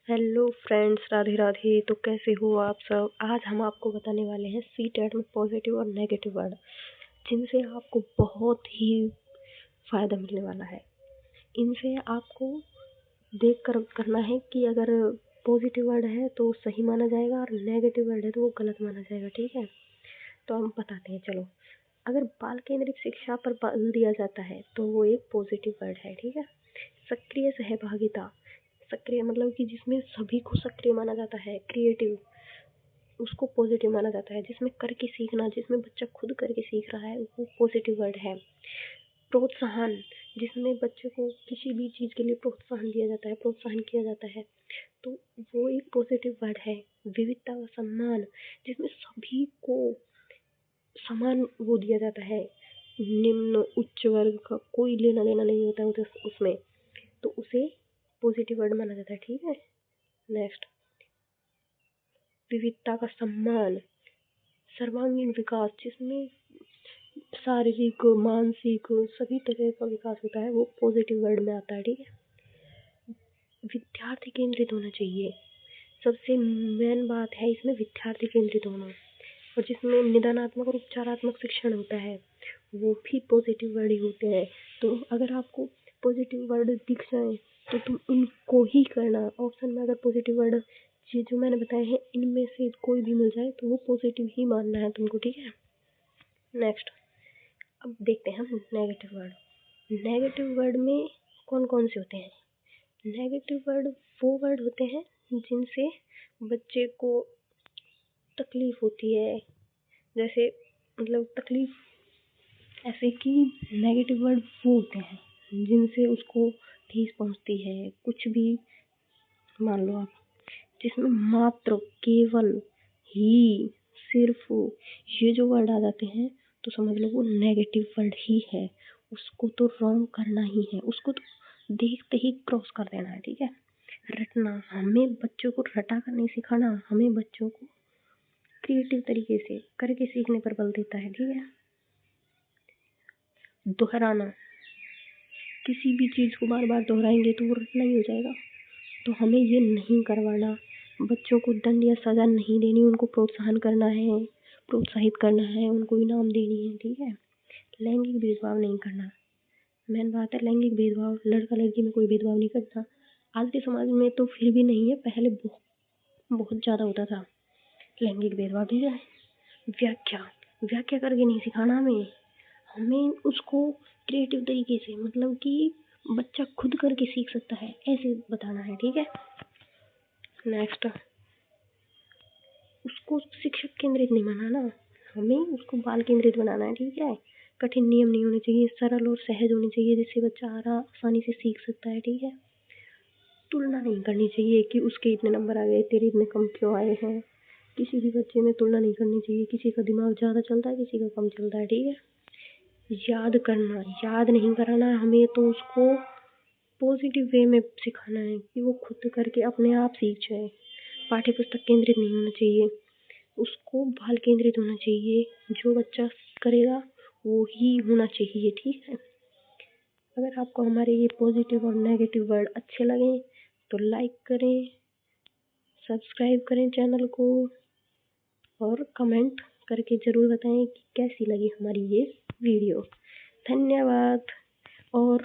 Hello friends, Radhe Radhe. तो कैसे हो आप सब। आज हम आपको बताने वाले हैं सीटेट में पॉजिटिव और नेगेटिव वर्ड, जिनसे आपको बहुत ही फ़ायदा मिलने वाला है। इनसे आपको देख कर करना है कि अगर पॉजिटिव वर्ड है तो सही माना जाएगा और नेगेटिव वर्ड है तो वो गलत माना जाएगा। ठीक है, तो हम बताते हैं। चलो, अगर बाल केंद्रित शिक्षा पर बल दिया जाता है तो वो एक पॉजिटिव वर्ड है। ठीक है। सक्रिय सहभागिता, सक्रिय मतलब कि जिसमें सभी को सक्रिय माना जाता है, क्रिएटिव, उसको पॉजिटिव माना जाता है। जिसमें करके सीखना, जिसमें बच्चा खुद करके सीख रहा है, वो पॉजिटिव वर्ड है। प्रोत्साहन, जिसमें बच्चे को किसी भी चीज़ के लिए प्रोत्साहन दिया जाता है, प्रोत्साहन किया जाता है, तो वो एक पॉजिटिव वर्ड है। विविधता व सम्मान, जिसमें सभी को समान वो दिया जाता है, निम्न उच्च वर्ग का कोई लेना देना नहीं होता है उसमें, तो उसे पॉजिटिव वर्ड माना जाता है। ठीक है। नेक्स्ट, विविधता का सम्मान, सर्वांगीण विकास, जिसमें शारीरिक मानसिक सभी तरह का विकास होता है, वो पॉजिटिव वर्ड में आता है। ठीक है। विद्यार्थी केंद्रित होना चाहिए, सबसे मेन बात है इसमें विद्यार्थी केंद्रित होना। और जिसमें निदानात्मक और उपचारात्मक शिक्षण होता है, वो भी पॉजिटिव वर्ड ही होते हैं। तो अगर आपको पॉजिटिव वर्ड दिख जाए तो तुम उनको ही करना। ऑप्शन में अगर पॉजिटिव वर्ड ये जो मैंने बताए हैं इनमें से कोई भी मिल जाए तो वो पॉजिटिव ही मानना है तुमको। ठीक है। नेक्स्ट, अब देखते हैं हम नेगेटिव वर्ड। नेगेटिव वर्ड में कौन कौन से होते हैं। नेगेटिव वर्ड वो वर्ड होते हैं जिनसे बच्चे को तकलीफ होती है। जैसे मतलब तकलीफ ऐसे कि नेगेटिव वर्ड वो होते हैं जिनसे उसको ठेस पहुंचती है। कुछ भी मान लो आप, जिसमें मात्र, केवल, ही, सिर्फ, ये जो वर्ड आ जाते हैं तो समझ लो वो नेगेटिव वर्ड ही है। उसको तो रॉन्ग करना ही है, उसको तो देखते ही क्रॉस कर देना है। ठीक है। रटना, हमें बच्चों को रटा कर नहीं सिखाना, हमें बच्चों को क्रिएटिव तरीके से करके सीखने पर बल देता है। ठीक है। दोहराना, किसी भी चीज़ को बार बार दोहराएंगे तो वो रटना ही हो जाएगा, तो हमें ये नहीं करवाना। बच्चों को दंड या सज़ा नहीं देनी, उनको प्रोत्साहन करना है, प्रोत्साहित करना है, उनको इनाम देनी है। ठीक है। लैंगिक भेदभाव नहीं करना, मेन बात है लैंगिक भेदभाव, लड़का लड़की में कोई भेदभाव नहीं करना। आज के समाज में तो फिर भी नहीं है, पहले बहुत ज़्यादा होता था लैंगिक भेदभाव। ठीक है। व्याख्या, व्याख्या करके नहीं सिखाना हमें, हमें उसको क्रिएटिव तरीके से, मतलब कि बच्चा खुद करके सीख सकता है, ऐसे बताना है। ठीक है। नेक्स्ट, उसको शिक्षक केंद्रित नहीं बनाना, हमें उसको बाल केंद्रित बनाना है। ठीक है। कठिन नियम नहीं होने चाहिए, सरल और सहज होने चाहिए, जिससे बच्चा आसानी से सीख सकता है। ठीक है। तुलना नहीं करनी चाहिए कि उसके इतने नंबर आ गए, तेरे इतने कम क्यों आए हैं। किसी भी बच्चे में तुलना नहीं करनी चाहिए, किसी का दिमाग ज़्यादा चलता है, किसी का कम चलता है। ठीक है। याद करना, याद नहीं कराना हमें, तो उसको पॉजिटिव वे में सिखाना है कि वो खुद करके अपने आप सीख जाए। पाठ्य पुस्तक केंद्रित नहीं होना चाहिए, उसको बाल केंद्रित होना चाहिए। जो बच्चा करेगा वो ही होना चाहिए। ठीक है। अगर आपको हमारे ये पॉजिटिव और नेगेटिव वर्ड अच्छे लगें तो लाइक करें, सब्सक्राइब करें चैनल को, और कमेंट करके ज़रूर बताएं कि कैसी लगी हमारी ये वीडियो। धन्यवाद। और